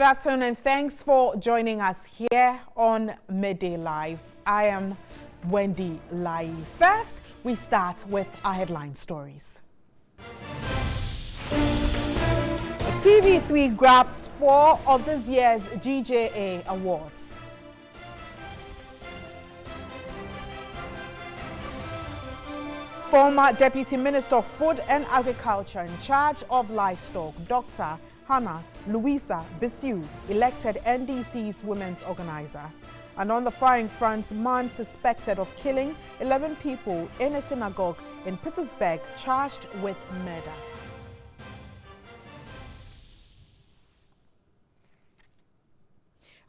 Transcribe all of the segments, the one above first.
Good afternoon and thanks for joining us here on Midday Live. I am Wendy Lai. First, we start with our headline stories. TV3 grabs 4 of this year's GJA awards. Former Deputy Minister of Food and Agriculture in charge of livestock, Dr. Hannah Louisa Bisiu, elected NDC's women's organizer. And on the firing front, man suspected of killing 11 people in a synagogue in Pittsburgh, charged with murder.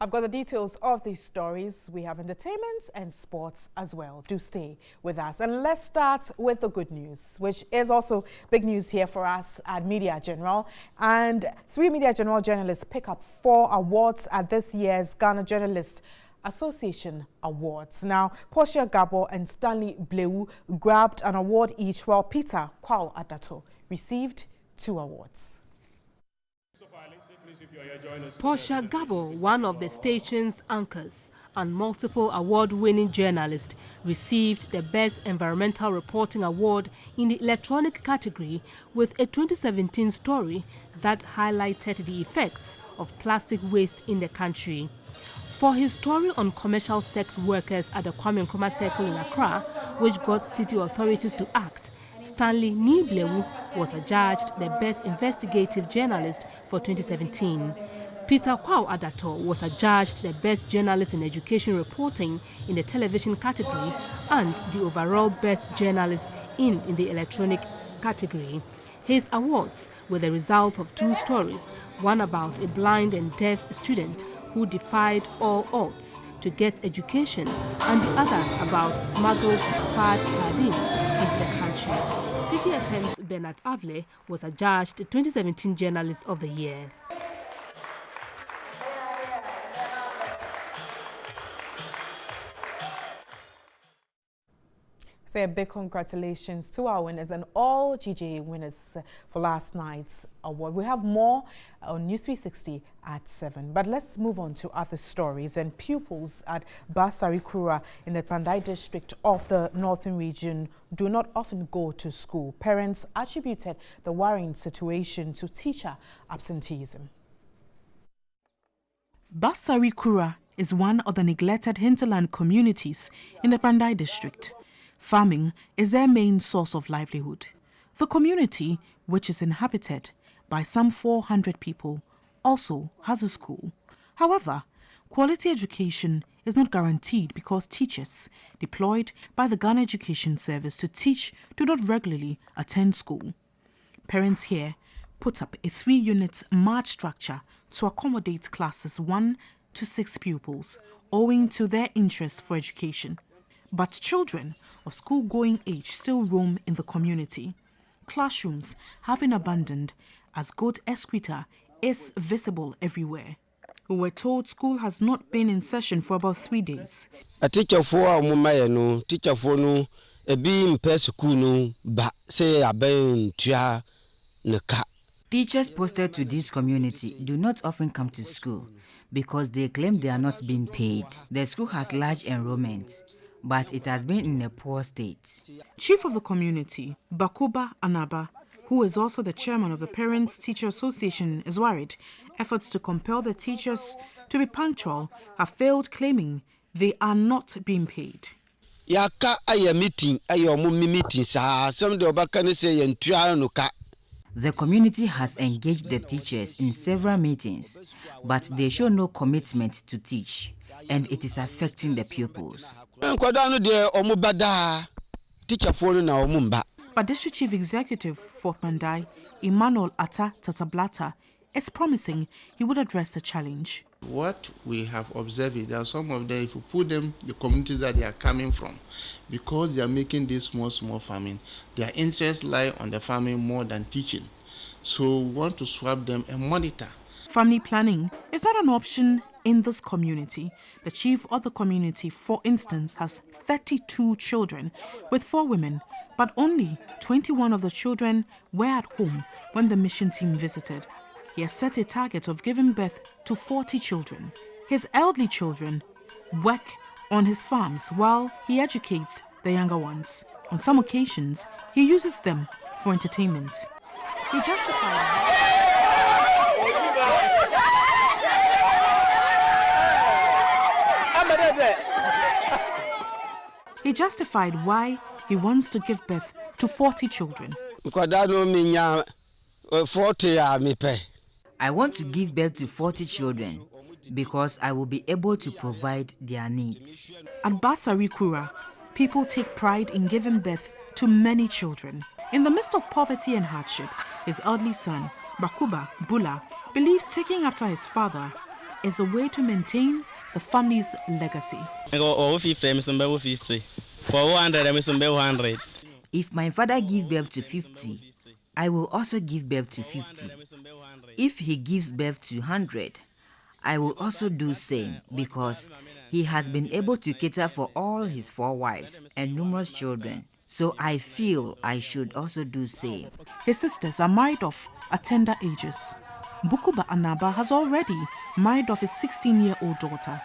I've got the details of these stories. We have entertainment and sports as well. Do stay with us. And let's start with the good news, which is also big news here for us at Media General. And 3 Media General journalists pick up 4 awards at this year's Ghana Journalists Association Awards. Now, Portia Gabo and Stanley Blewu grabbed an award each, while Peter Kwao Adato received 2 awards. Portia Gabo, one of the station's anchors and multiple award-winning journalist, received the Best Environmental Reporting Award in the electronic category with a 2017 story that highlighted the effects of plastic waste in the country. For his story on commercial sex workers at the Kwame Nkrumah Circle in Accra, which got city authorities to act, Stanley Blewu was adjudged the Best Investigative Journalist for 2017. Peter Kwao Adato was adjudged the Best Journalist in Education Reporting in the television category and the overall Best Journalist in the electronic category. His awards were the result of 2 stories, one about a blind and deaf student who defied all odds to get education, and the other about smuggled expired sardines into the country. City FM's Bernard Avle was adjudged the 2017 Journalist of the Year. Say a big congratulations to our winners and all GJA winners for last night's award. We have more on News 360 at 7. But let's move on to other stories. And pupils at Basari Kura in the Pandai district of the Northern region do not often go to school. Parents attributed the worrying situation to teacher absenteeism. Basari Kura is one of the neglected hinterland communities in the Pandai district. Farming is their main source of livelihood. The community, which is inhabited by some 400 people, also has a school. However, quality education is not guaranteed because teachers deployed by the Ghana Education Service to teach do not regularly attend school. Parents here put up a 3-unit March structure to accommodate classes 1 to 6 pupils, owing to their interest for education. But children of school-going age still roam in the community. Classrooms have been abandoned as goat excreta is visible everywhere. We were told school has not been in session for about 3 days. A teacher for no teacher for no a being per school no but say a ben tia neka. Teachers posted to this community do not often come to school because they claim they are not being paid. The school has large enrollment, but it has been in a poor state. Chief of the community, Bakuba Anaba, who is also the chairman of the Parents Teacher Association, is worried efforts to compel the teachers to be punctual have failed, claiming they are not being paid. Yaka aya meeting ayo meeting sa some de obaka ne say yentua no ka. The community has engaged the teachers in several meetings, but they show no commitment to teach, and it is affecting the pupils. But District Chief Executive for Pandai, Emmanuel Atta Tasablata, is promising he would address the challenge. What we have observed is that some of them, if you put them, the communities that they are coming from, because they are making this small farming, their interests lie on the farming more than teaching. So we want to swap them and monitor. Family planning is not an option in this community. The chief of the community, for instance, has 32 children with 4 women, but only 21 of the children were at home when the mission team visited. he has set a target of giving birth to 40 children. His elderly children work on his farms while he educates the younger ones. On some occasions, he uses them for entertainment. He justified why he wants to give birth to 40 children. I want to give birth to 40 children because I will be able to provide their needs. At Basari Kura, people take pride in giving birth to many children. In the midst of poverty and hardship, his elderly son, Bakuba Bula, believes taking after his father is a way to maintain the family's legacy. If my father gives birth to 50, I will also give birth to 50. If he gives birth to 100, I will also do same because he has been able to cater for all his 4 wives and numerous children. So I feel I should also do same. His sisters are married off at tender ages. Bukuba Anaba has already married off his 16-year-old daughter.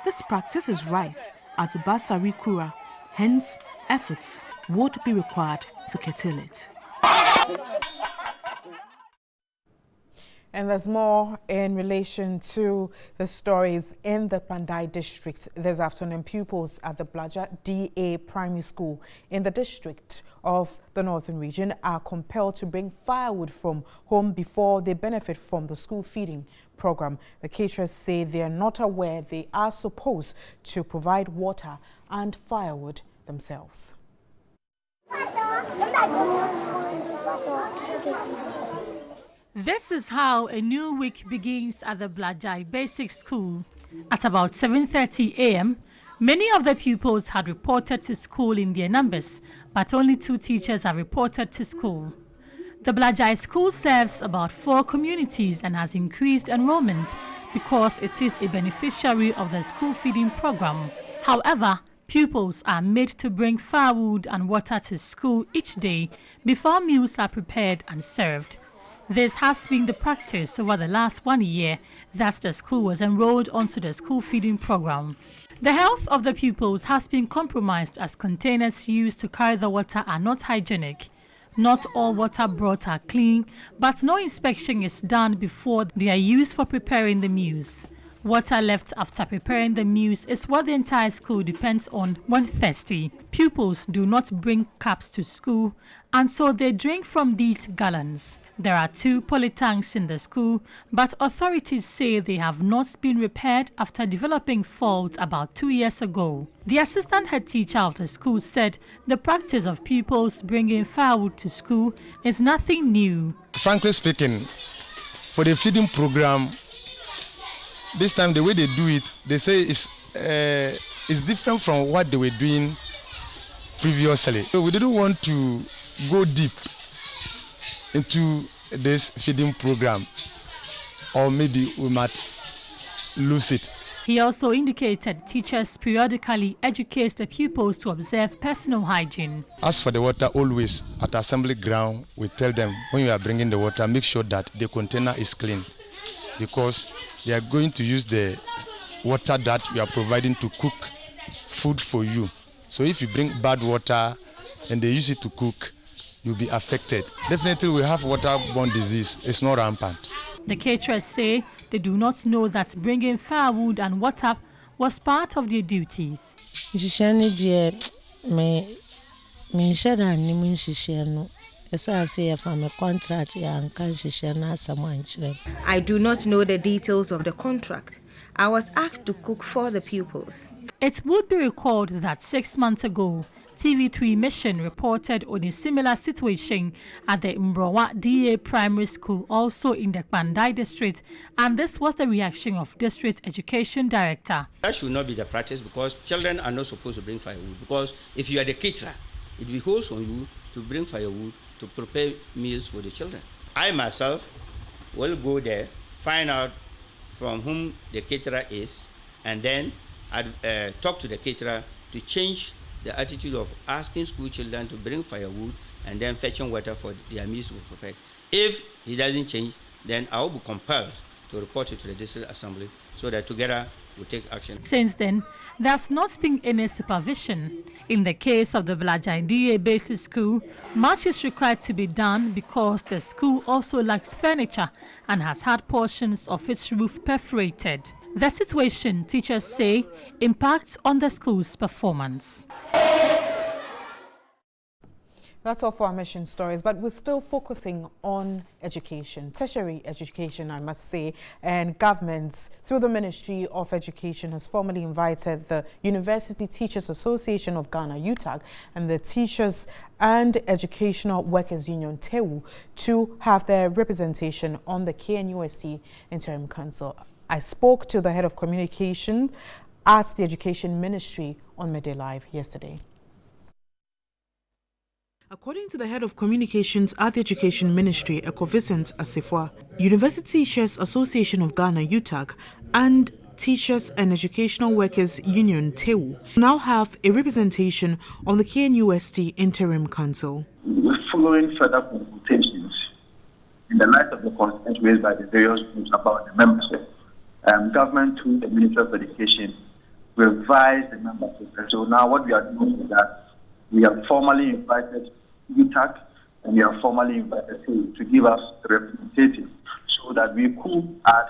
This practice is rife at Basari Kura, hence efforts would be required to curtail it. And there's more in relation to the stories in the Pandai district this afternoon. Pupils at the Blaja DA Primary School in the district of the Northern Region are compelled to bring firewood from home before they benefit from the school feeding program. The caterers say they are not aware they are supposed to provide water and firewood themselves. This is how a new week begins at the Blajai Basic School. At about 7:30 a.m., many of the pupils had reported to school in their numbers, but only 2 teachers have reported to school. The Blajai School serves about 4 communities and has increased enrollment because it is a beneficiary of the school feeding program. However, pupils are made to bring firewood and water to school each day before meals are prepared and served. This has been the practice over the last 1 year that the school was enrolled onto the school feeding program. The health of the pupils has been compromised as containers used to carry the water are not hygienic. Not all water brought are clean, but no inspection is done before they are used for preparing the meals. Water left after preparing the meals is what the entire school depends on when thirsty. Pupils do not bring cups to school, and so they drink from these gallons. There are 2 polytanks in the school, but authorities say they have not been repaired after developing faults about 2 years ago. The assistant head teacher of the school said the practice of pupils bringing firewood to school is nothing new. Frankly speaking, for the feeding program, this time the way they do it, they say it's different from what they were doing previously. So we didn't want to go deep into this feeding program, or maybe we might lose it. He also indicated teachers periodically educate the pupils to observe personal hygiene. As for the water, always at assembly ground, we tell them when you are bringing the water, make sure that the container is clean, because they are going to use the water that you are providing to cook food for you. So if you bring bad water and they use it to cook, you'll be affected. Definitely we have waterborne disease. It's not rampant. The caterers say they do not know that bringing firewood and water was part of their duties. I do not know the details of the contract. I was asked to cook for the pupils. It would be recalled that 6 months ago, TV3 Mission reported on a similar situation at the Mbrowa DA Primary School, also in the Pandai district, and this was the reaction of District Education Director. That should not be the practice, because children are not supposed to bring firewood, because if you are the caterer, it behoves on you to bring firewood to prepare meals for the children. I myself will go there, find out from whom the caterer is, and then I'd talk to the caterer to change the attitude of asking school children to bring firewood and then fetching water for their meals to be prepared. If he doesn't change, then I will be compelled to report it to the district assembly so that together we take action. Since then, there's not been any supervision. In the case of the Blajai DA Basic School, much is required to be done because the school also lacks furniture and has had portions of its roof perforated. The situation, teachers say, impacts on the school's performance. That's all for our mission stories, but we're still focusing on education, tertiary education, I must say, and governments through the Ministry of Education has formally invited the University Teachers Association of Ghana, UTAG, and the Teachers and Educational Workers Union, TEU, to have their representation on the KNUST Interim Council. I spoke to the head of communication at the Education Ministry on Midday Live yesterday. According to the head of communications at the Education Ministry, Ecoviscent Asifwa, University Teachers Association of Ghana, UTAG, and Teachers and Educational Workers Union, TEU, now have a representation on the KNUST Interim Council. We're following further consultations in the light of the concerns raised by the various groups about the membership. Government, through the Ministry of Education, will advise the membership. And so now what we are doing is that we have formally invited UTAG and we have formally invited TEU to give us a representative so that we could add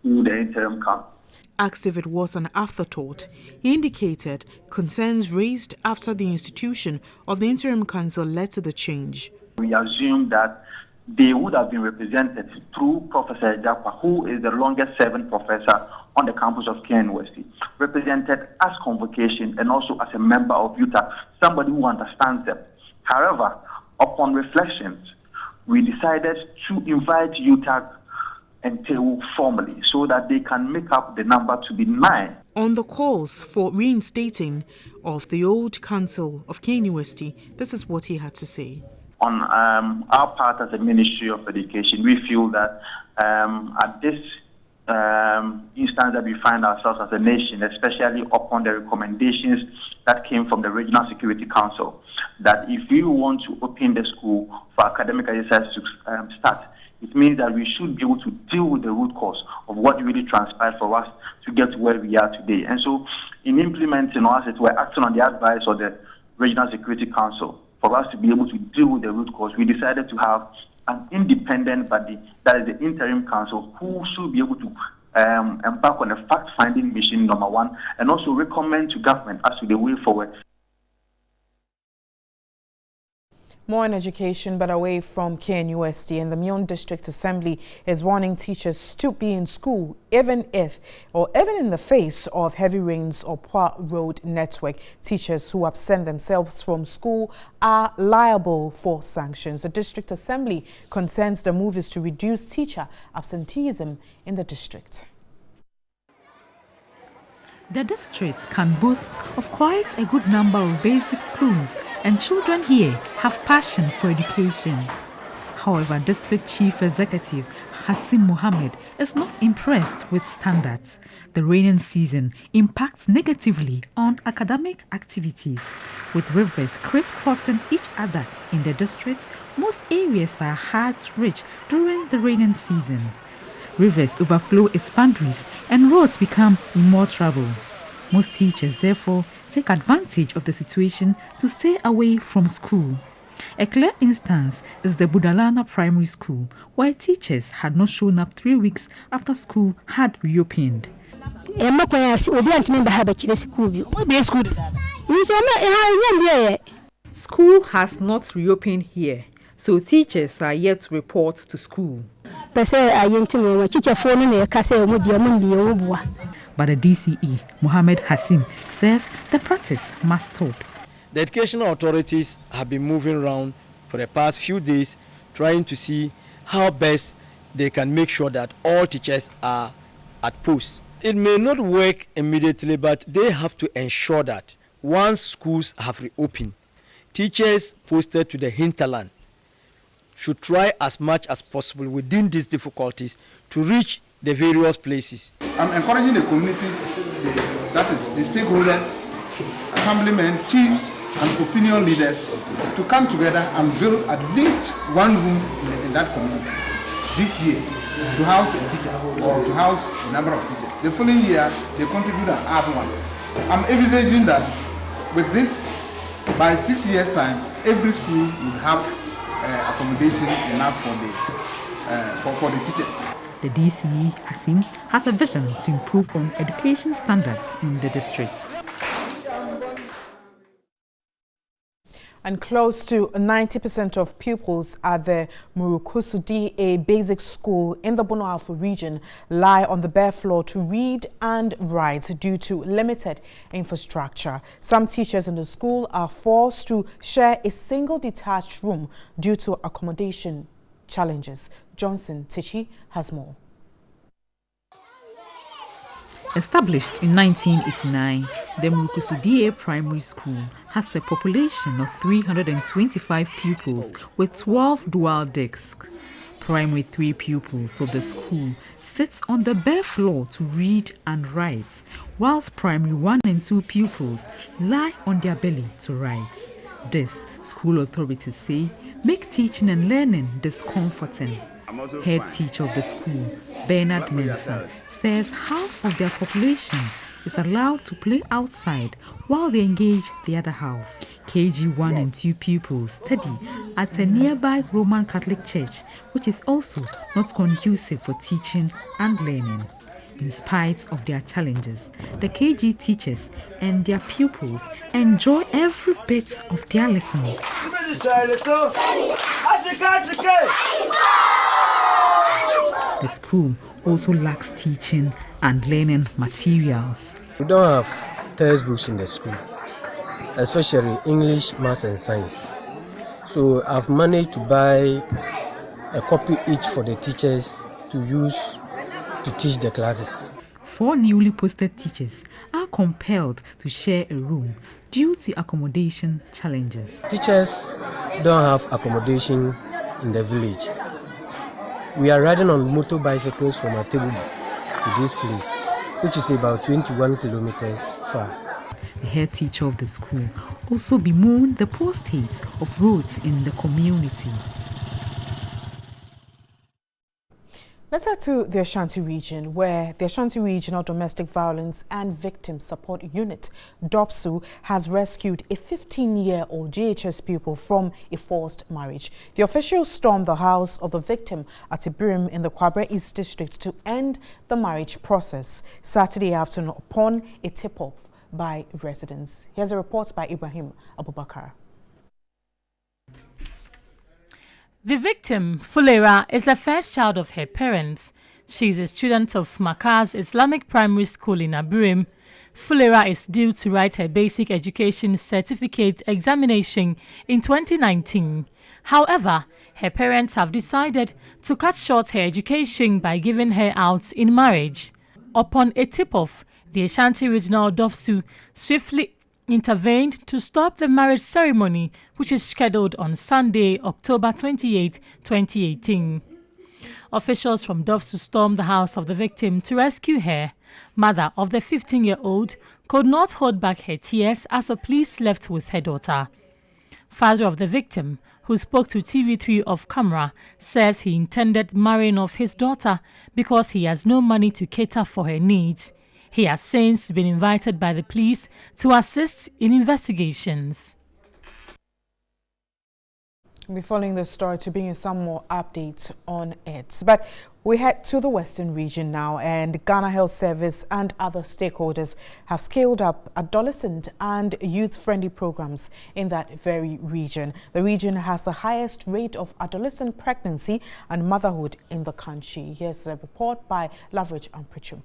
to the interim council. Asked if it was an afterthought, he indicated concerns raised after the institution of the interim council led to the change. We assume that they would have been represented through Professor Ejapa, who is the longest serving professor on the campus of KNUST, represented as convocation and also as a member of UTAG, somebody who understands them. However, upon reflections, we decided to invite UTAG and TEU formally so that they can make up the number to be 9. On the calls for reinstating of the old council of KNUST, this is what he had to say. On our part as a Ministry of Education, we feel that at this instance that we find ourselves as a nation, especially upon the recommendations that came from the Regional Security Council, that if we want to open the school for academic exercise to start, it means that we should be able to deal with the root cause of what really transpired for us to get to where we are today. And so in implementing, or as it were, acting on the advice of the Regional Security Council, for us to be able to deal with the root cause, we decided to have an independent body, that is the interim council, who should be able to embark on a fact-finding mission, number one, and also recommend to government as to the way forward. More on education, but away from KNUST, and the Mion District Assembly is warning teachers to be in school even in the face of heavy rains or poor road network. Teachers who absent themselves from school are liable for sanctions. The District Assembly contends the move is to reduce teacher absenteeism in the district. The district can boast of quite a good number of basic schools, and children here have passion for education. However, District Chief Executive Hassim Mohammed is not impressed with standards. The rainy season impacts negatively on academic activities. With rivers crisscrossing each other in the district, most areas are hard to reach during the rainy season. Rivers overflow its boundaries and roads become more trouble. Most teachers, therefore, take advantage of the situation to stay away from school. A clear instance is the Budalana Primary School, where teachers had not shown up 3 weeks after school had reopened. School has not reopened here, so teachers are yet to report to school. But the DCE, Mohammed Hassim, says the practice must stop. The educational authorities have been moving around for the past few days trying to see how best they can make sure that all teachers are at post. It may not work immediately, but they have to ensure that once schools have reopened, teachers posted to the hinterland should try as much as possible within these difficulties to reach the various places. I'm encouraging the communities, that is the stakeholders, assemblymen, chiefs, and opinion leaders to come together and build at least one room in that community this year to house a teacher or to house a number of teachers. The following year, they contribute and add one. I'm envisaging that with this, by 6 years' time, every school would have accommodation enough for the teachers. The DCE, Asim, has a vision to improve on education standards in the districts. And close to 90% of pupils at the Murukusu DA Basic School in the Bono Alpha region lie on the bare floor to read and write due to limited infrastructure. Some teachers in the school are forced to share a single detached room due to accommodation challenges. Johnson Tichi has more. Established in 1989, the Murukusu DA Primary School has a population of 325 pupils with 12 dual desks. Primary 3 pupils of the school sit on the bare floor to read and write, whilst Primary 1 and 2 pupils lie on their belly to write. This, school authorities say, make teaching and learning discomforting. Head teacher of the school, Bernard Mensah, says half of their population is allowed to play outside while they engage the other half. KG 1 and 2 pupils study at a nearby Roman Catholic church, which is also not conducive for teaching and learning. In spite of their challenges, the KG teachers and their pupils enjoy every bit of their lessons. The school also lacks teaching and learning materials. We don't have textbooks in the school, especially English, Maths and Science. So I've managed to buy a copy each for the teachers to use to teach the classes. 4 newly posted teachers are compelled to share a room due to accommodation challenges. Teachers don't have accommodation in the village. We are riding on motor bicycles from Atebubu to this place, which is about 21 kilometers far. The head teacher of the school also bemoaned the poor state of roads in the community. Let's head to the Ashanti region, where the Ashanti Regional Domestic Violence and Victim Support Unit, DOPSU, has rescued a 15-year-old GHS pupil from a forced marriage. The officials stormed the house of the victim at Ibirim in the Kwabre East District to end the marriage process Saturday afternoon upon a tip-off by residents. Here's a report by Ibrahim Abubakar. The victim, Fulera, is the first child of her parents. She is a student of Makaz Islamic Primary School in Abirim. Fulera is due to write her basic education certificate examination in 2019. However, her parents have decided to cut short her education by giving her out in marriage. Upon a tip-off, the Ashanti Regional DOPSU swiftly intervened to stop the marriage ceremony, which is scheduled on Sunday, October 28, 2018. Officials from DOPSU stormed the house of the victim to rescue her. Mother of the 15-year-old could not hold back her tears as the police left with her daughter. Father of the victim, who spoke to TV3 off camera, says he intended marrying off his daughter because he has no money to cater for her needs. He has since been invited by the police to assist in investigations. We'll be following this story to bring you some more updates on it. But we head to the Western region now, and Ghana Health Service and other stakeholders have scaled up adolescent and youth-friendly programs in that very region. The region has the highest rate of adolescent pregnancy and motherhood in the country. Here's a report by Laveridge Amprichum.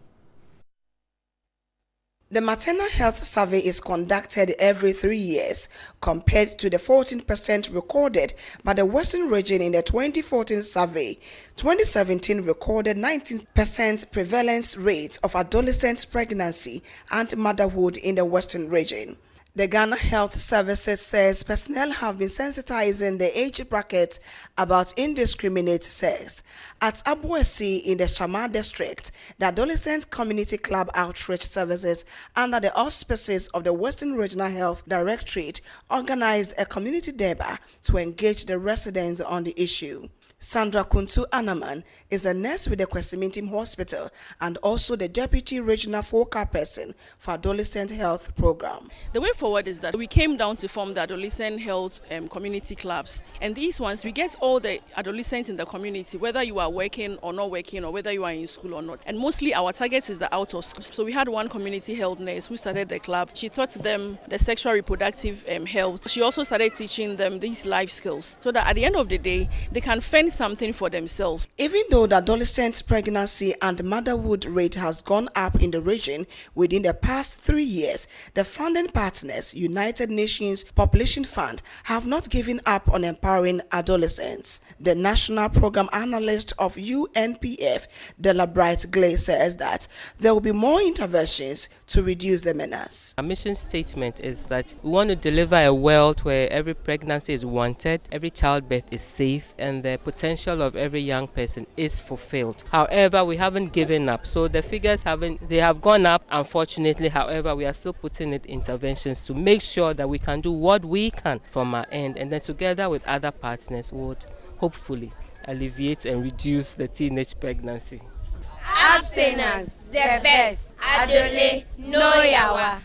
The maternal health survey is conducted every 3 years, compared to the 14% recorded by the Western region in the 2014 survey. 2017 recorded 19% prevalence rate of adolescent pregnancy and motherhood in the Western region. The Ghana Health Services says personnel have been sensitizing the age bracket about indiscriminate sex. At Abuesi in the Shama district, the Adolescent Community Club Outreach Services, under the auspices of the Western Regional Health Directorate, organized a community debate to engage the residents on the issue. Sandra Kuntu Anaman is a nurse with the Kwesimintim Hospital and also the Deputy Regional Focal Person for Adolescent Health Program. The way forward is that we came down to form the Adolescent Health Community Clubs. And these ones, we get all the adolescents in the community, whether you are working or not working, or whether you are in school or not. And mostly our target is the out of school. So we had one community health nurse who started the club. She taught them the sexual reproductive health. She also started teaching them these life skills so that at the end of the day, they can fend something for themselves. Even though the adolescent pregnancy and motherhood rate has gone up in the region within the past 3 years, the funding partners, United Nations Population Fund, have not given up on empowering adolescents. The National Program Analyst of UNPF, Della Bright Glay, says that there will be more interventions to reduce the menace. Our mission statement is that we want to deliver a world where every pregnancy is wanted, every childbirth is safe, and the potential of every young person is fulfilled. However, we haven't given up, so the figures have gone up, unfortunately. However, we are still putting in interventions to make sure that we can do what we can from our end, and then together with other partners would hopefully alleviate and reduce the teenage pregnancy. Abstinence, the best. Adole, no yawa.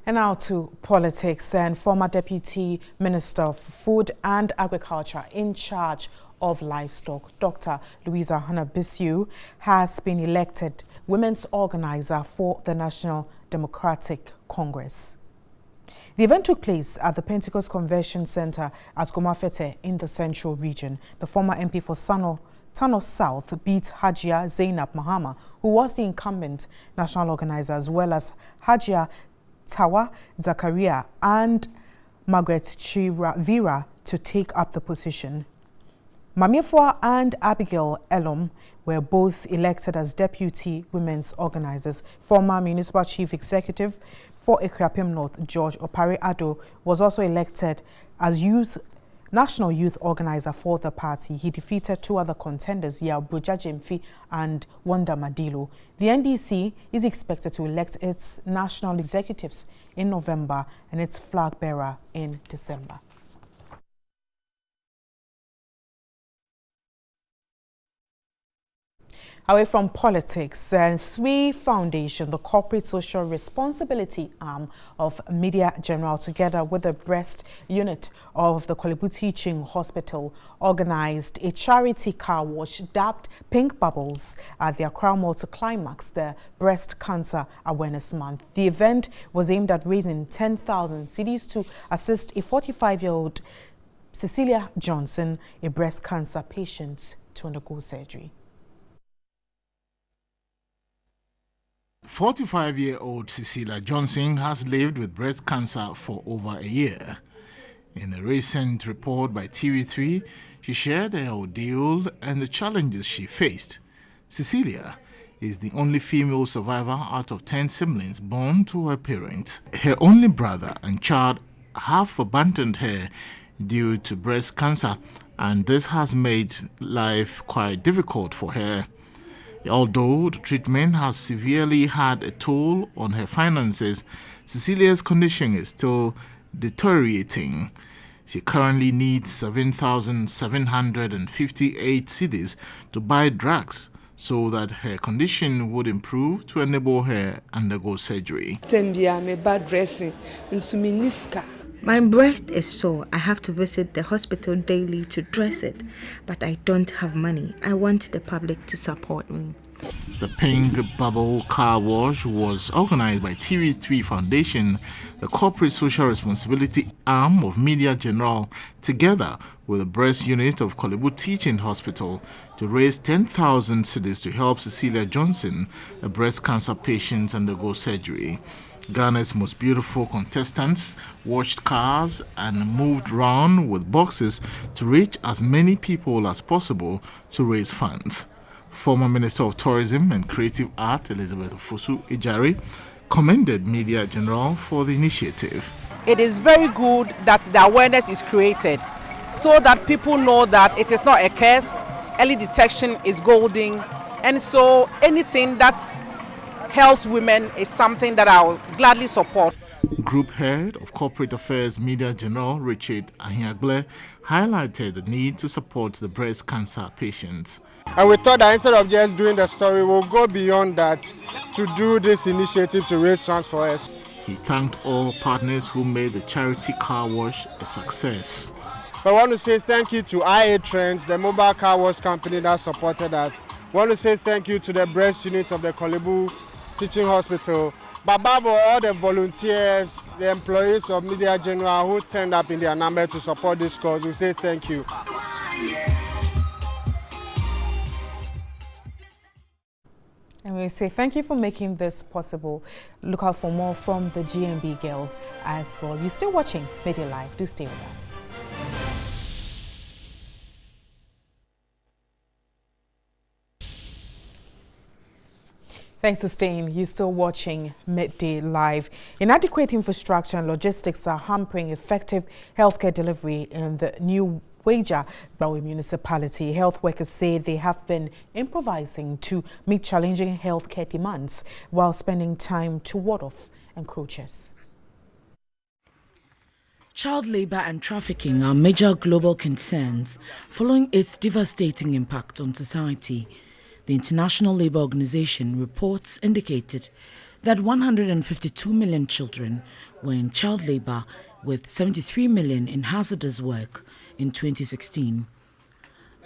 And now to politics, and former Deputy Minister of Food and Agriculture in charge of livestock, Dr. Louisa Hannah-Bissue, has been elected women's organizer for the National Democratic Congress. The event took place at the Pentecost Convention Center at Gomafete in the Central Region. The former MP for Tano South beat Hajia Zainab Mahama, who was the incumbent national organizer, as well as Hajia Tawa Zakaria and Margaret Chira to take up the position. Mamiefwa and Abigail Elom were both elected as deputy women's organizers. Former municipal chief executive for Ekwapim North, George Opare Ado, was also elected as national youth organizer for the party. He defeated two other contenders, Buja Jemfi and Wanda Madilo. The NDC is expected to elect its national executives in November and its flag bearer in December. Away from politics, SWE Foundation, the corporate social responsibility arm of Media General, together with the breast unit of the Kolebu Teaching Hospital, organized a charity car wash dubbed Pink Bubbles at the Accra Mall to climax the Breast Cancer Awareness Month. The event was aimed at raising 10,000 cedis to assist a 45-year-old Cecilia Johnson, a breast cancer patient, to undergo surgery. 45-year-old Cecilia Johnson has lived with breast cancer for over a year. In a recent report by TV3, she shared her ordeal and the challenges she faced. Cecilia is the only female survivor out of 10 siblings born to her parents. Her only brother and child have abandoned her due to breast cancer, and this has made life quite difficult for her. Although the treatment has severely had a toll on her finances, Cecilia's condition is still deteriorating. She currently needs 7,758 cedis to buy drugs so that her condition would improve to enable her undergo surgery. My breast is sore. I have to visit the hospital daily to dress it, but I don't have money. I want the public to support me. The Pink Bubble Car Wash was organized by TV3 Foundation, the corporate social responsibility arm of Media General, together with the breast unit of Kolebu Teaching Hospital, to raise 10,000 cedis to help Cecilia Johnson, a breast cancer patient, undergo surgery. Ghana's most beautiful contestants washed cars and moved around with boxes to reach as many people as possible to raise funds. Former Minister of Tourism and Creative Art Elizabeth Ofosu Ejari commended Media General for the initiative. It is very good that the awareness is created so that people know that it is not a curse. Early detection is golden, and so anything that helps women is something that I will gladly support. Group Head of Corporate Affairs Media General Richard Ahiagle highlighted the need to support the breast cancer patients. And we thought that instead of just doing the story, we'll go beyond that to do this initiative to raise funds for us. He thanked all partners who made the charity car wash a success. I want to say thank you to IA Trends, the mobile car wash company that supported us. I want to say thank you to the breast unit of the Kolebu Teaching Hospital. But above all the volunteers, the employees of Media General who turned up in their number to support this cause, we say thank you. And we say thank you for making this possible. Look out for more from the GMB girls as well. You're still watching Midday Live. Do stay with us. Thanks for staying. You're still watching Midday Live. Inadequate infrastructure and logistics are hampering effective healthcare delivery in the new Weija Bawe municipality. Health workers say they have been improvising to meet challenging healthcare demands while spending time to ward off encroachers. Child labor and trafficking are major global concerns following its devastating impact on society. The International Labour Organization reports indicated that 152 million children were in child labor, with 73 million in hazardous work in 2016.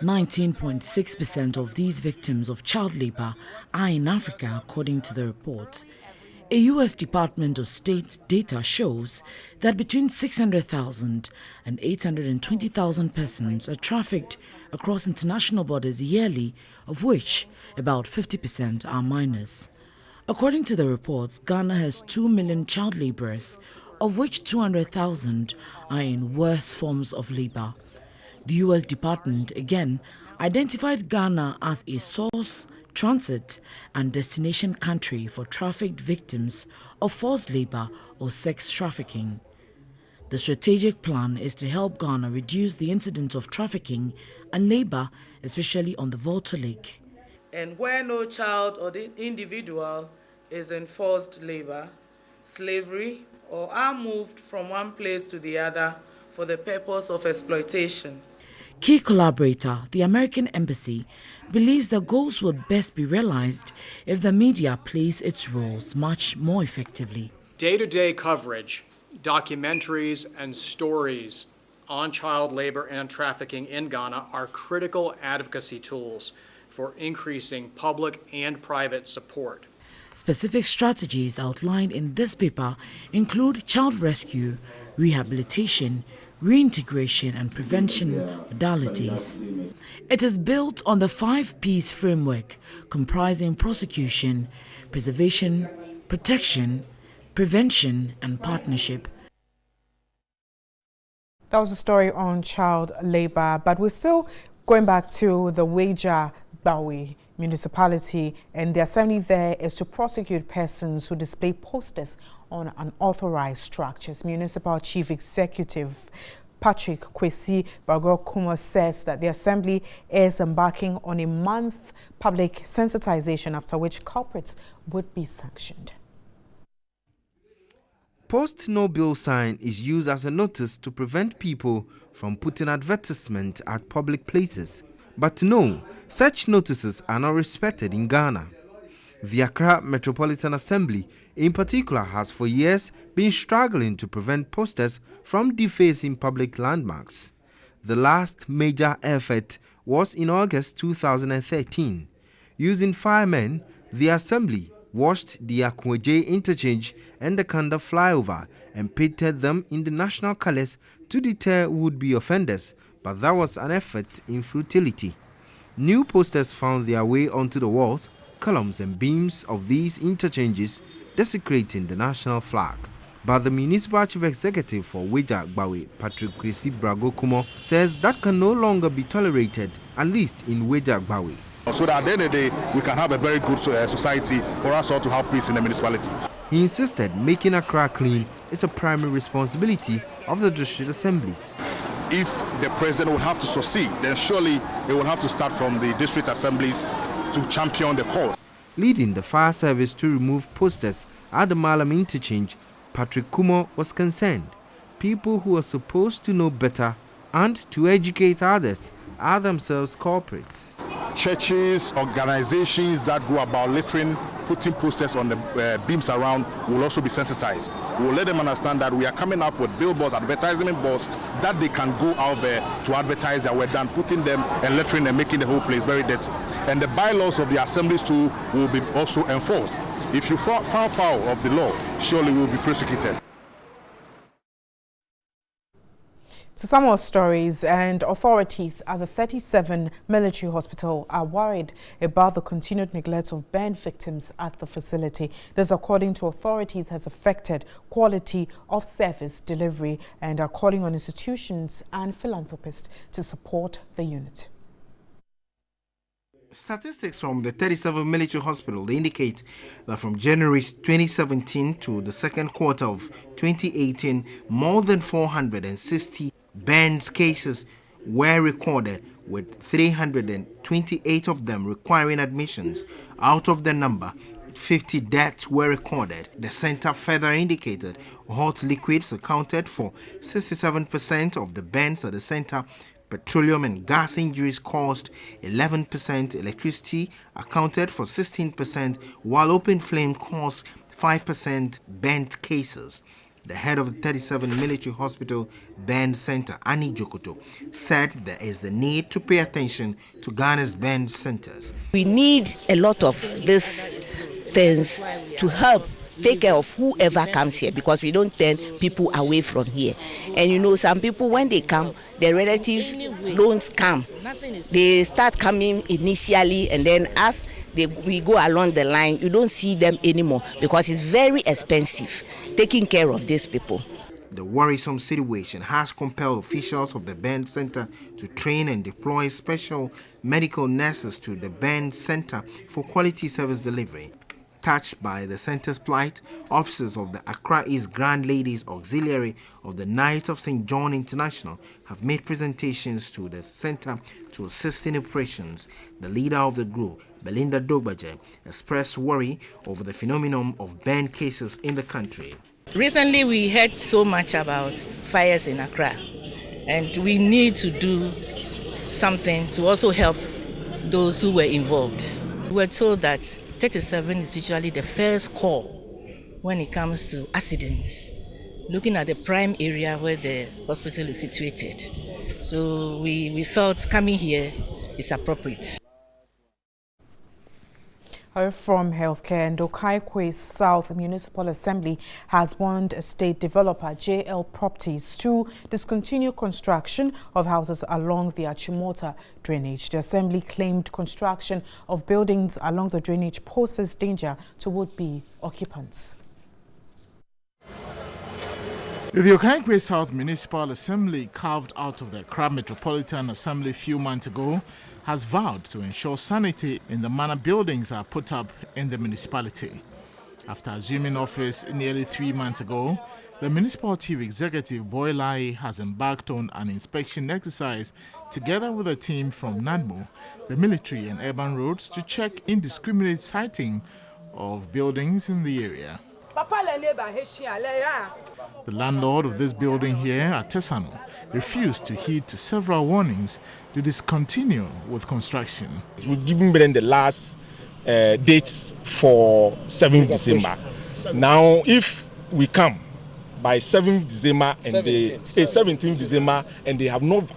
19.6% of these victims of child labor are in Africa, according to the report. A U.S. Department of State data shows that between 600,000 and 820,000 persons are trafficked across international borders yearly, of which about 50% are minors. According to the reports, Ghana has 2 million child laborers, of which 200,000 are in worse forms of labor. The U.S. Department again identified Ghana as a source, transit and destination country for trafficked victims of forced labor or sex trafficking. The strategic plan is to help Ghana reduce the incidence of trafficking and labor, especially on the Volta Lake. And where no child or the individual is in forced labor, slavery, or are moved from one place to the other for the purpose of exploitation. Key collaborator, the American Embassy, believes the goals would best be realized if the media plays its roles much more effectively. Day-to-day coverage, documentaries and stories on child labor and trafficking in Ghana are critical advocacy tools for increasing public and private support. Specific strategies outlined in this paper include child rescue, rehabilitation, reintegration and prevention modalities. It is built on the 5 P's framework comprising prosecution, preservation, protection, prevention and partnership. That was a story on child labor, but we're still going back to the Weija Bawe municipality, and the assembly there is to prosecute persons who display posters on unauthorized structures. Municipal Chief Executive Patrick Kwesi Bagor-Kumo says that the assembly is embarking on a month public sensitization, after which culprits would be sanctioned. Post no bill sign is used as a notice to prevent people from putting advertisement at public places. But no, such notices are not respected in Ghana. The Accra Metropolitan Assembly in particular has for years been struggling to prevent posters from defacing public landmarks. The last major effort was in August 2013. Using firemen, the Assembly washed the Akweje interchange and the Kanda flyover and painted them in the national colors to deter would-be offenders, but that was an effort in futility. New posters found their way onto the walls, columns and beams of these interchanges, desecrating the national flag. But the Municipal Chief Executive for Weija Bawe, Patrick Kwesi Bagor-Kumo, says that can no longer be tolerated, at least in Weija Bawe. So that at the end of the day, we can have a very good society for us all to have peace in the municipality. He insisted making Accra clean is a primary responsibility of the district assemblies. if the president will have to succeed, then surely it will have to start from the district assemblies to champion the cause. Leading the fire service to remove posters at the Malam interchange, Patrick Kumo was concerned. People who are supposed to know better and to educate others are themselves culprits. Churches, organizations that go about littering, putting posters on the beams around will also be sensitized. We'll let them understand that we are coming up with billboards, advertisement boards that they can go out there to advertise their work than putting them and littering and making the whole place very dirty. And the bylaws of the assemblies too will be also enforced. If you fall foul of the law, surely we will be prosecuted. So some more stories, and authorities at the 37 military hospital are worried about the continued neglect of burn victims at the facility. This, according to authorities, has affected quality of service delivery and are calling on institutions and philanthropists to support the unit. Statistics from the 37 military hospital indicate that from January 2017 to the second quarter of 2018, more than 460 burns cases were recorded, with 328 of them requiring admissions. Out of the number, 50 deaths were recorded. The center further indicated hot liquids accounted for 67% of the burns at the center. Petroleum and gas injuries caused 11%, electricity accounted for 16%, while open flame caused 5% burnt cases. The head of the 37 military hospital burn center, Annie Jokoto, said there is the need to pay attention to Ghana's burn centers. We need a lot of these things to help take care of whoever comes here, because we don't turn people away from here. And you know, some people, when they come, their relatives don't come. They start coming initially, and then as we go along the line, you don't see them anymore, because it's very expensive taking care of these people. The worrisome situation has compelled officials of the burn center to train and deploy special medical nurses to the burn center for quality service delivery. Touched by the center's plight, officers of the Accra East Grand Ladies Auxiliary of the Knights of St. John International have made presentations to the center to assist in operations. The leader of the group, Belinda Dogbaje, expressed worry over the phenomenon of burn cases in the country. Recently, we heard so much about fires in Accra, and we need to do something to also help those who were involved. We were told that 37 is usually the first call when it comes to accidents, looking at the prime area where the hospital is situated. So we felt coming here is appropriate. From healthcare, and Okaikwe South Municipal Assembly has warned state developer JL Properties to discontinue construction of houses along the Achimota drainage. The assembly claimed construction of buildings along the drainage poses danger to would-be occupants. The Okaikwe South Municipal Assembly, carved out of the Accra Metropolitan Assembly a few months ago, has vowed to ensure sanity in the manner buildings are put up in the municipality. After assuming office nearly 3 months ago, the municipal chief executive Boy Lai has embarked on an inspection exercise together with a team from NADMO, the military and urban roads, to check indiscriminate siting of buildings in the area. The landlord of this building here at Tesano refused to heed to several warnings to discontinue with construction. We've given them the last dates for 7th December. Now, if we come by 7th December and 17th December and they have not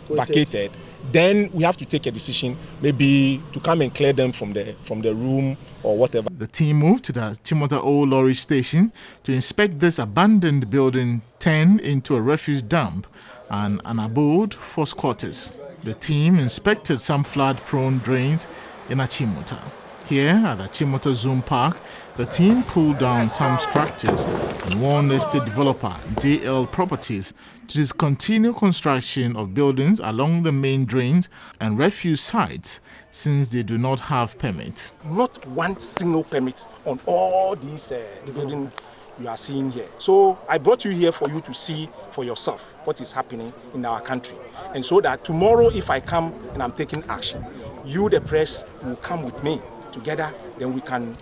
vacated, then we have to take a decision, maybe to come and clear them from the room or whatever. The team moved to the Chimota Old Lorry Station to inspect this abandoned building turned into a refuse dump and an abode for squatters. The team inspected some flood-prone drains in Achimota. Here at Achimota Zoom Park, the team pulled down some structures and warned the estate developer JL Properties to discontinue construction of buildings along the main drains and refuse sites since they do not have permit. Not one single permit on all these buildings you are seeing here. So I brought you here for you to see for yourself what is happening in our country. And so that tomorrow if I come and I'm taking action, you, the press, will come with me together, then we can,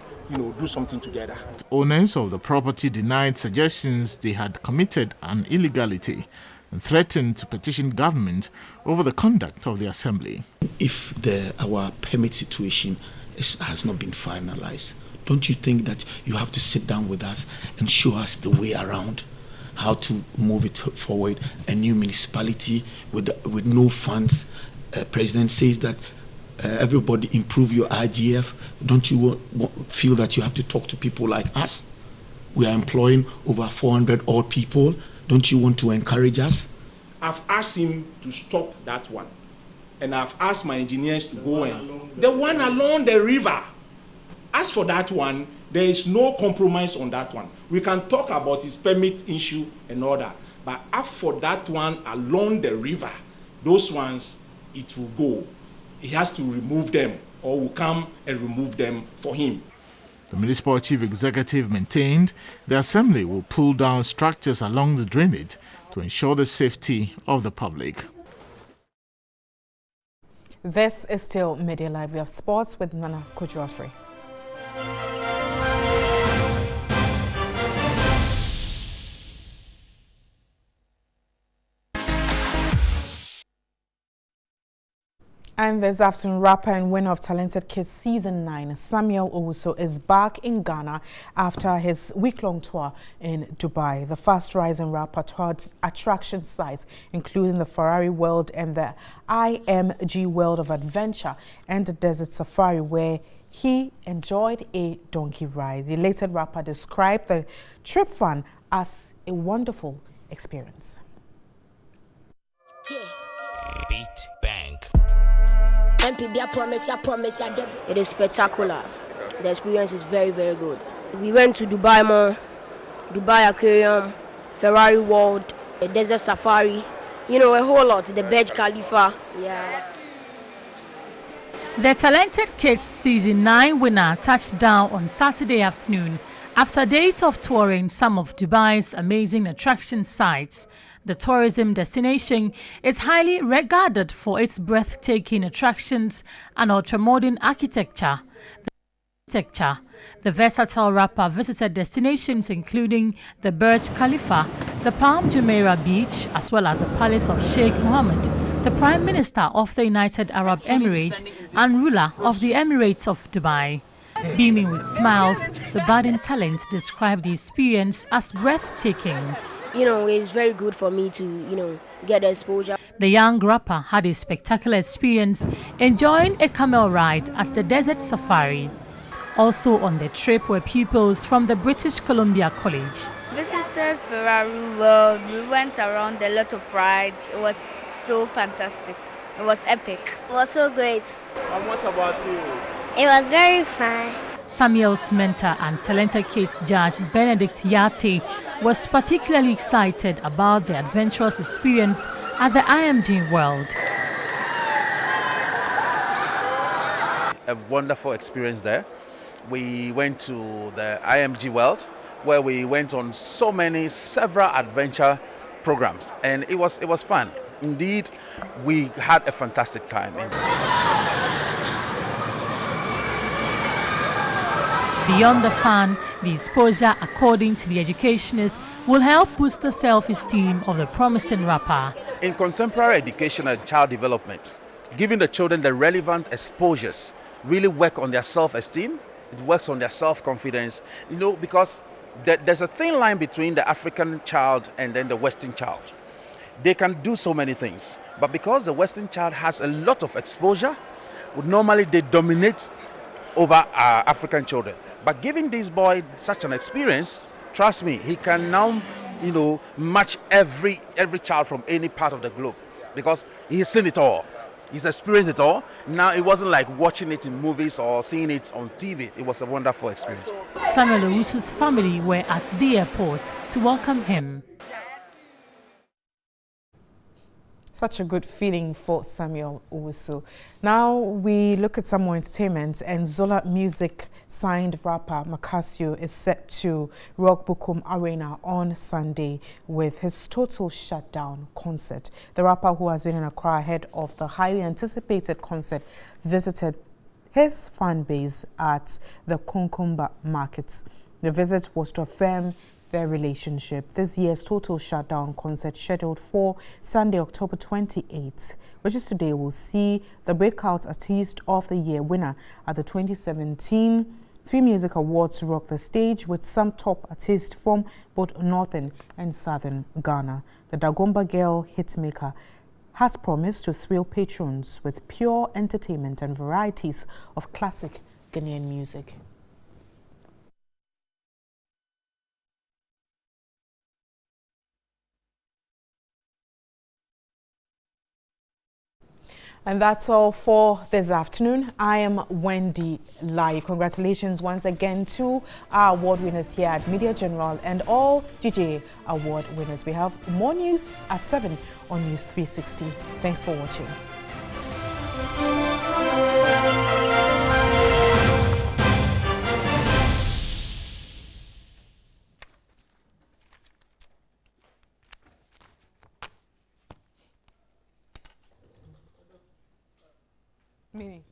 do something together. Owners of the property denied suggestions they had committed an illegality and threatened to petition government over the conduct of the assembly. If our permit situation has not been finalized, don't you think that you have to sit down with us and show us the way around, how to move it forward? A new municipality with no funds. President says that everybody improve your IGF. Don't you feel that you have to talk to people like us? We are employing over 400 odd people. Don't you want to encourage us? I've asked him to stop that one. And I've asked my engineers to go the one along the river. As for that one, there is no compromise on that one. We can talk about his permit issue and all that. But as for that one along the river, those ones, it will go. He has to remove them, or will come and remove them for him. The municipal chief executive maintained the assembly will pull down structures along the drainage to ensure the safety of the public. This is still Midday Live. We have sports with Nana Kojuafre. And this afternoon, rapper and winner of Talented Kids Season 9, Samuel Owusu, is back in Ghana after his week-long tour in Dubai. The fast-rising rapper toured attraction sites, including the Ferrari World and the IMG World of Adventure and the Desert Safari, where he enjoyed a donkey ride. The elated rapper described the trip fun as a wonderful experience. Beat Bank. It is spectacular. The experience is very, very good. We went to Dubai Mall, Dubai Aquarium, Ferrari World, the Desert Safari, a whole lot, the Burj Khalifa. Yeah. The Talented Kids Season 9 winner touched down on Saturday afternoon after days of touring some of Dubai's amazing attraction sites. The tourism destination is highly regarded for its breathtaking attractions and ultra-modern architecture. The versatile rapper visited destinations including the Burj Khalifa, the Palm Jumeirah Beach, as well as the Palace of Sheikh Mohammed, the Prime Minister of the United Arab Emirates and ruler of the Emirates of Dubai. Beaming with smiles, the budding talent described the experience as breathtaking. It's very good for me to, get exposure. The young rapper had a spectacular experience enjoying a camel ride at the Desert Safari. Also on the trip were pupils from the British Columbia College. Visited Ferrari World. We went around a lot of rides. It was so fantastic. It was epic. It was so great. And what about you? It was very fun. Samuel's mentor and Talented Kids judge Benedict Yate was particularly excited about the adventurous experience at the IMG World. A wonderful experience there. We went to the IMG World, where we went on several adventure programs, and it was fun. Indeed, we had a fantastic time. Beyond the fun, the exposure, according to the educationists, will help boost the self-esteem of the promising rapper. In contemporary education and child development, giving the children the relevant exposures really work on their self-esteem, it works on their self-confidence, because there's a thin line between the African child and then the Western child. They can do so many things, but because the Western child has a lot of exposure, normally they dominate over African children. But giving this boy such an experience, trust me, he can now, match every child from any part of the globe, because he's seen it all. He's experienced it all. Now it wasn't like watching it in movies or seeing it on TV. It was a wonderful experience. Samuel Owusu's family were at the airport to welcome him. Such a good feeling for Samuel Owusu. Now we look at some more entertainment, and Zola Music signed rapper Macasio is set to rock Bukum Arena on Sunday with his Total Shutdown concert. The rapper, who has been in Accra ahead of the highly anticipated concert, visited his fan base at the Konkomba markets. The visit was to affirm their relationship. This year's Total Shutdown concert, scheduled for Sunday, October 28th, which is today, will see the breakout artist of the year winner at the 2017 Three Music Awards rock the stage with some top artists from both northern and southern Ghana. The Dagomba Girl hitmaker has promised to thrill patrons with pure entertainment and varieties of classic Ghanaian music. And that's all for this afternoon. I am Wendy Lai. Congratulations once again to our award winners here at Media General and all DJ award winners. We have more news at 7 on News 360. Thanks for watching. Mini.